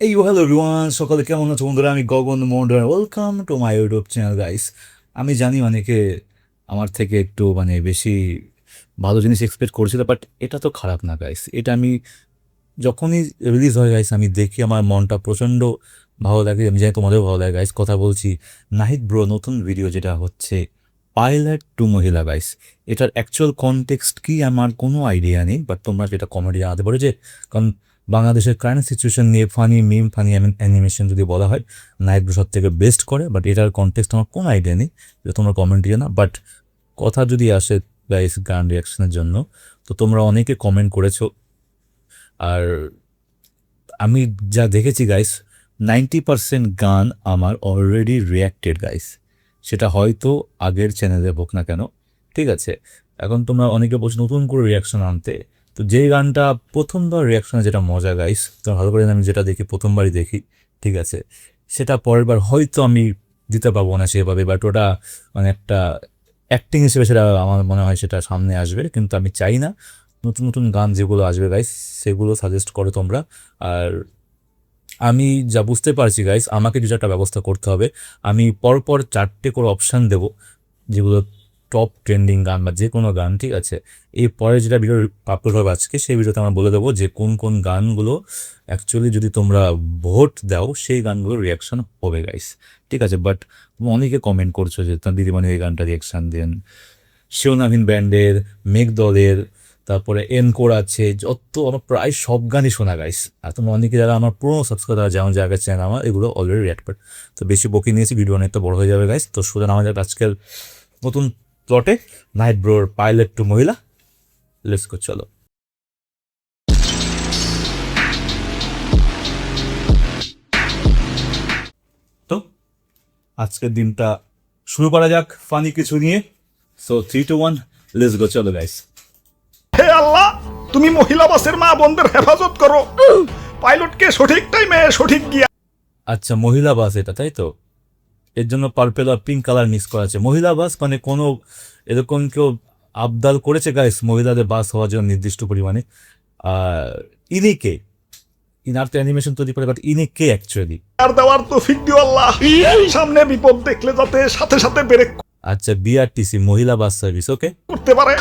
এই hello everyone, সকালে কেমন আছো বন্ধুরা? আমি Gagan Mondal, welcome to my YouTube channel guys. আমি জানি অনেকে আমার থেকে একটু বেশি ভালো জিনিস এক্সপেক্ট করছিল, বাট এটা তো খারাপ না গাইস। এটা আমি যখনই রিলিজ হয় গাইস, আমি দেখি আমার মনটা প্রচণ্ড ভালো লাগে। আমি জানি তোমাদেরও ভালো লাগে গাইস। কথা বলছি নাহিদ ব্রো নতুন ভিডিও, যেটা হচ্ছে পাইলট টু মহিলা গাইস। এটার অ্যাকচুয়াল কনটেক্সট কি আমার কোনো আইডিয়া নেই, বাট তোমরা যেটা কমেডি জানাতে পারো যে, কারণ বাংলাদেশের কারেন্ট সিচুয়েশন নিয়ে ফানি অ্যানিমেশন যদি বলা হয়, নাহিদ ব্রো সব থেকে বেস্ট করে। বাট এটার কনটেক্সট আমার কোনো আইডিয়া নেই, যে তোমরা কমেন্টে জানা। বাট কথা যদি আসে গাইস গান রিয়াকশনের জন্য, তো তোমরা অনেকে কমেন্ট করেছো। আর আমি যা দেখেছি গাইস, 90% গান আমার অলরেডি রিয়াক্টেড গাইস। সেটা হয়তো আগের চ্যানেলে হোক না কেন, ঠিক আছে। এখন তোমরা অনেকে বলছো নতুন করে রিয়াকশন আনতে। তো যেই গানটা প্রথমবার রিয়াকশনে যেটা মজা গাইস, তো ভালো করে আমি যেটা দেখি প্রথমবারই দেখি, ঠিক আছে, সেটা পরের বার হয়তো আমি দিতে পারবো না সেভাবে। বাট ওটা একটা অ্যাক্টিং হিসেবে সেটা আমার মনে হয় সেটা সামনে আসবে। কিন্তু আমি চাই না নতুন নতুন গান যেগুলো আসবে গাইস, সেগুলো সাজেস্ট করো তোমরা। আর আমি যা বুঝতে পারছি গাইস, আমাকে কিছু একটা ব্যবস্থা করতে হবে। আমি পরপর 4টে করে অপশান দেব, যেগুলো টপ ট্রেন্ডিং গান বা যে কোনো গান, ঠিক আছে। এই পরে যেটা ভিডিও আপলোড হবে আজকে, সেই ভিডিওতে আমরা বলে দেবো যে কোন কোন গানগুলো অ্যাকচুয়ালি যদি তোমরা ভোট দাও সেই গানগুলোর রিয়াকশন হবে গাইস, ঠিক আছে। বাট অনেকে কমেন্ট করছো যে তার দিদিমণি এই গানটা রিয়াকশান দেন। শিওনাভিন ব্যান্ডের, মেঘদলের, তারপরে এনকোর আছে, যত আমার প্রায় সব গানই শোনা গাইস। আর তোমরা অনেকে যারা আমার পুরো সাবস্ক্রাইবার, যেমন জায়গায় চ্যানেল আমার, এগুলো অলরেডি রিয়াক্ট করে। তো বেশি বকি নিয়েছি, ভিডিও অনেকটা বড় হয়ে যাবে গাইস। তো সুতরাং আমাদের আজকের নতুন প্লটে নাহিদ ব্রোর পাইলট টু মহিলা, লেটস গো, চলো। তো আজকের দিনটা শুরু করা যাক ফানি কিছু নিয়ে। সো 3, 2, 1, লেটস গো, চলো গাইস। হে আল্লাহ, তুমি মহিলা বাসের মা বোনদের হেফাজত করো। পাইলটকে সঠিক টাইমে সঠিক গিয়া। আচ্ছা, মহিলা বাস এটা, তাই তো? এর জন্য পার্পেল আর পিঙ্ক কালার মিক্স করা আছে। মহিলা বাস মানে কোনো এরকম কেউ আবদাল করেছে গাইস মহিলাদের বাস হওয়ার জন্য নির্দিষ্ট পরিমাণে? আর ইনি কে? ইনার তো অ্যানিমেশন তৈরি করে, বাট ইনি কে অ্যাকচুয়ালি? আর দেওয়ার তৌফিক দিও আল্লাহ। সামনে বিপদ দেখলে যাতে সাথে সাথে ব্রেক আচ্ছা, বিআরটিসি মহিলা বাস সার্ভিস, ওকে। করতে পারে।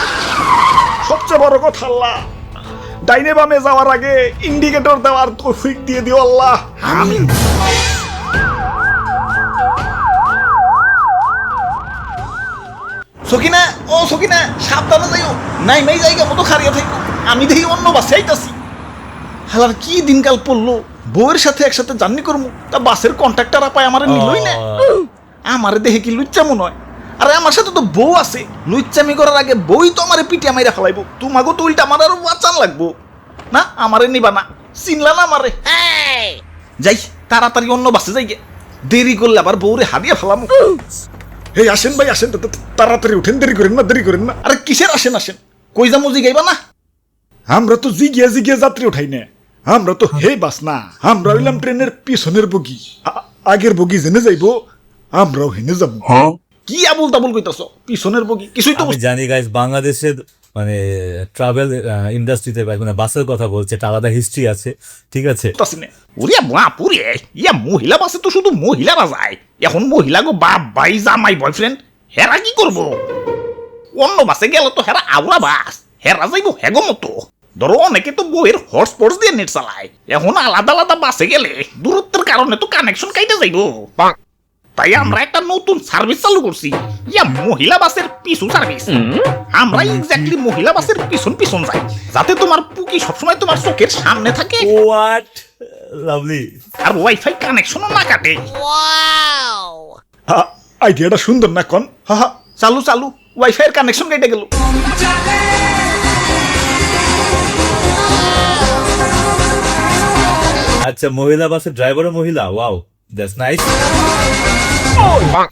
সবচেয়ে বড় কথা আল্লাহ, ডাইনে বামে যাওয়ার আগে ইন্ডিকেটর দেওয়ার তৌফিক দিয়ে দিও আল্লাহ, আমিন। সকিনা, ও সকিনা, সাবধানে যাইও। নাই মাই জায়গা মতো খারিয়া থাকো। আমি দেখি অন্য বাসে আইতাছি। হালার কি দিনকাল পড়লো, বউয়ের সাথে একসাথে জার্নি করবো, তা বাসের কন্ট্রাক্টর পায় আমার নিলই না। আমারে দেখে কি লুচ্চা মনে হয়? আরে আমার সাথে তো বউ আছে, লুচ্চামি করার আগে বই তো আমারে পিটিয়া মাইরা ফেলাইবো। তোমাকে তো উল্টা আমার আরো বাঁচান লাগবো না। আমারে নিবা না, চিনলা না আমারে। যাই তাড়াতাড়ি অন্য বাসে যাই গে, দেরি করলে আবার বউরে হারিয়ে ফেলামো। এই আসেন ভাই আসেন, তাড়াতাড়ি উঠেন, দেরি করেন না, দেরি করেন না। আরে কিসের আসেন আসেন, কই যামো জিগাইবা না? আমরা তো জিগিয়া জিগিয়া যাত্রী উঠাই না, আমরা তো হে বাস না, আমরা হইলাম ট্রেনের পিছনের বগি। আগের বগি জেনে যাইবো, আমরাও হেনে যাবো। কি আবুল তাবুল কইতাছ? পিছনের বগি কিছুই তো আমি জানি গাইস, বাংলাদেশের ট্রাভেল ইন্ডাস্ট্রিতে বাসের কথা বলছে, একটা আলাদা হিস্ট্রি আছে, ঠিক আছে। বুঝতাছি না। ওরে বাপুরে, ইয়া মহিলা বাসে তো শুধু মহিলারা যায়। এখন মহিলা গো বাপ ভাই জামাই বয়ফ্রেন্ড হেরা কি করব? অন্য বাসে গেল তো হেরা আউলা বাস, হেরা যাইব হেগো মতো। ধরো অনেকে তো বইয়ের হটস্পট দিয়ে নেট চালায়। এখন আলাদা আলাদা বাসে গেলে দূরত্বের কারণে তো কানেকশন কাইতে যাইব। তাই আমরা একটা নতুন সার্ভিস চালু করছি, ইয়া মহিলা বাসের পিছু সার্ভিস। আমরা এক্স্যাক্টলি মহিলা বাসের পিছন পিছন যাই, যাতে তোমার পুকি সবসময় তোমার চোখের সামনে থাকে, হোয়াট লাভলি। আর ওয়াইফাই কানেকশনও না কাটে। আইডিয়াটা সুন্দর না কন? হা হা, চালু চালু, ওয়াইফাই এর কানেকশন কেটে গেল। আচ্ছা, মহিলা বাসের ড্রাইভারও মহিলা, ওয়াও, দ্যাটস নাইস।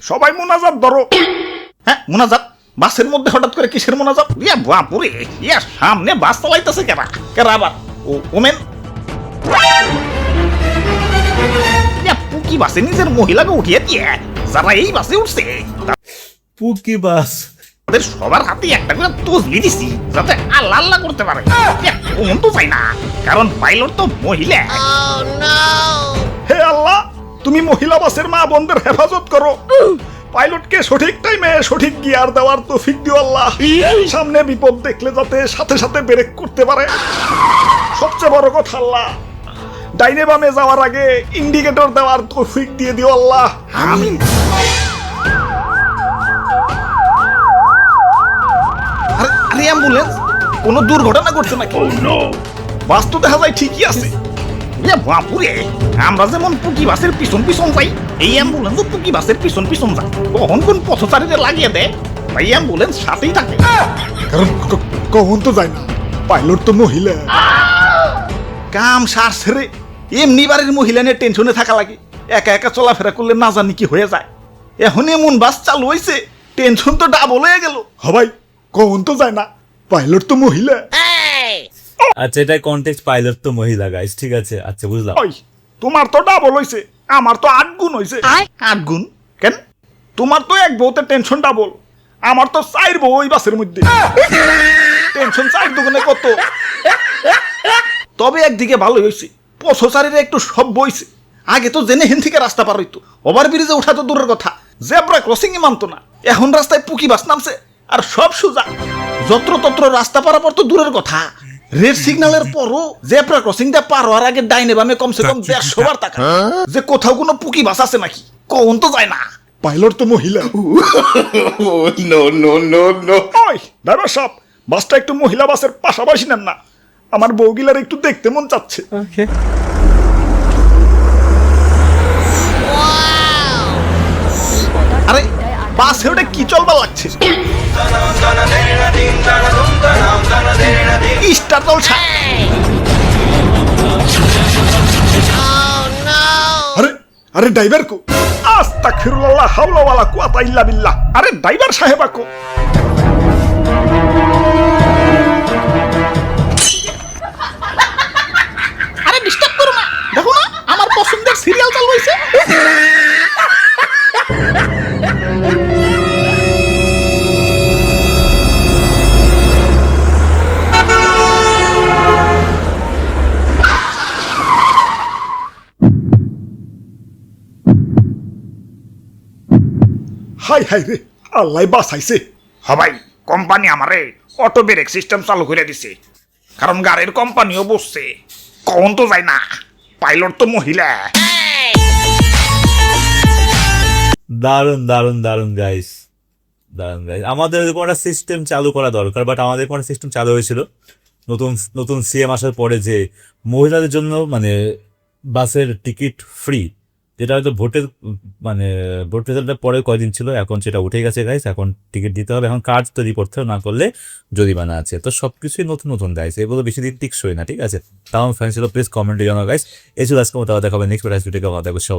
সবাই মোনাজাত ধরো। হ্যাঁ মোনাজাত? বাসের মধ্যে হঠাৎ করে কিসের মোনাজাত? ইয়া বাপুরে, ইয়া সামনে বাস চালাইতেছে কেরা কেরা আবার? ও ওমেন, ইয়া পুকি বাসে নিজের মহিলাকে উঠিয়ে দিয়ে যারা এই বাসে উঠছে। পুকি বাস ওদের সবার হাতে একটা করে তসবি দিছি যাতে আল্লাহ আল্লাহ করতে পারে কোন তো চাই না কারণ পাইলট তো মহিলা হে আল্লাহ, তুমি মহিলা বাসের মা বোনদের হেফাজত করো। পাইলটকে সঠিক টাইমে সঠিক গিয়ার দেওয়ার তৌফিক দিও আল্লাহ। সামনে বিপদ দেখলে যাতে সাথে সাথে ব্রেক করতে পারে। সবচেয়ে বড় কথা আল্লাহ, ডাইনে বামে যাওয়ার আগে ইন্ডিকেটর দেওয়ার তৌফিক দিয়ে দিও আল্লাহ। আমিন। আরে আরে অ্যাম্বুলেন্স কোনো দুর্ঘটনা ঘটছে নাকি? বাস তো দেখা যায় ঠিকই আছে। এ বাপুরে, আমরা যেমন পুকি বাসের পিছন পিছন যাই, এই অ্যাম্বুলেন্সও পুকি বাসের পিছন পিছন যায়। কখন কোন পথচারীদের লাগিয়ে দেয়, ভাই অ্যাম্বুলেন্স সাথেই থাকে। কারণ কখন তো যায় না, পাইলট তো মহিলা। কাম সার ছেড়ে এমনি বাড়ির মহিলা নিয়ে টেনশনে থাকা লাগে। একা একা চলাফেরা করলে না জানি কি হয়ে যায়। এখন এমন বাস চালু হয়েছে, টেনশন তো ডাবল হয়ে গেল। হবাই কখন তো যায় না, পাইলট তো মহিলা। আচ্ছা, এটা কন্টেক্সট পাইলট তো মহিলা গাইস, ঠিক আছে, আচ্ছা বুঝলাম। ওই তোমার তো ডাবল হইছে, আমার তো 8 গুণ হইছে। 8 গুণ কেন? তোমার তো এক বউতে টেনশন ডাবল, আমার তো 4 বউ ওই বাসের মধ্যে। টেনশন 4 দুগুণে কত? তবে একদিকে ভালো হয়েছে, পথচারীরা একটু সব বইছে। আগে তো জেনে হেন থেকে রাস্তা পার হইতো, ওভার ব্রিজে ওঠা তো দূরের কথা, জেব্রা ক্রসিং এ মানতো না। এখন রাস্তায় পুকি বাস নামছে আর সব সোজা। যত্রতত্র রাস্তা পারাপার তো দূরের কথা, রেড সিগন্যালের পরও জেব্রা ক্রসিং দিয়ে পার হওয়ার আগে ডাইনে বামে কমসে কম 150 বার টাকা যে কোথাও কোনো পুকি বাস আছে নাকি। কোন তো যায় না, পাইলট তো মহিলা। ওই ড্রাইভার সাহেব, বাসটা একটু মহিলা বাসের পাশাপাশি নেন না, আমার বউগিলার একটু দেখতে মন চাচ্ছে। আরে বাসে ওটা কি চলবার লাগছে? স্টার জলসা। আরে আরে ড্রাইভার কো, আস্তাগফিরুল্লাহ হাওলা ওয়ালা কুওয়াতা ইল্লা বিল্লাহ। আরে ড্রাইভার সাহেব আকো। আরে ডিস্টার্ব করো না, দেখো না আমার পছন্দের সিরিয়াল চালু হয়েছে। হাই হাই রে, আল্লাহ বাঁচাইছে। হবাই কোম্পানি আমারে অটো ব্রেক সিস্টেম চালু করে দিছে, কারণ গাড়ির কোম্পানিও বসছে। কোন তো যায় না, পাইলট তো মহিলা। দারুন দারুন দারুন গাইস, দারুন গাইস। আমাদের এরকম একটা সিস্টেম চালু করা দরকার, বাট আমাদের কোনো সিস্টেম চালু হয়েছিল নতুন নতুন সিএম আসার পরে, যে মহিলাদের জন্য মানে বাসের টিকিট ফ্রি, যেটা হয়তো ভোটের মানে ভোট রেজাল্টের পরে কয়দিন ছিল, এখন সেটা উঠে গেছে গাইস। এখন টিকিট দিতে হবে, এখন কার্ড তৈরি করতে হবে, না করলে জরিমানা আছে। তো সব কিছুই নতুন নতুন গাইস, এগুলো বেশি দিন টিকসই না, ঠিক আছে। তাও ফ্যান ছিল, প্লিজ কমেন্টে জানাও গাইস। এই ছিল আজকে মতো, দেখা হবে নেক্সট ভিডিও।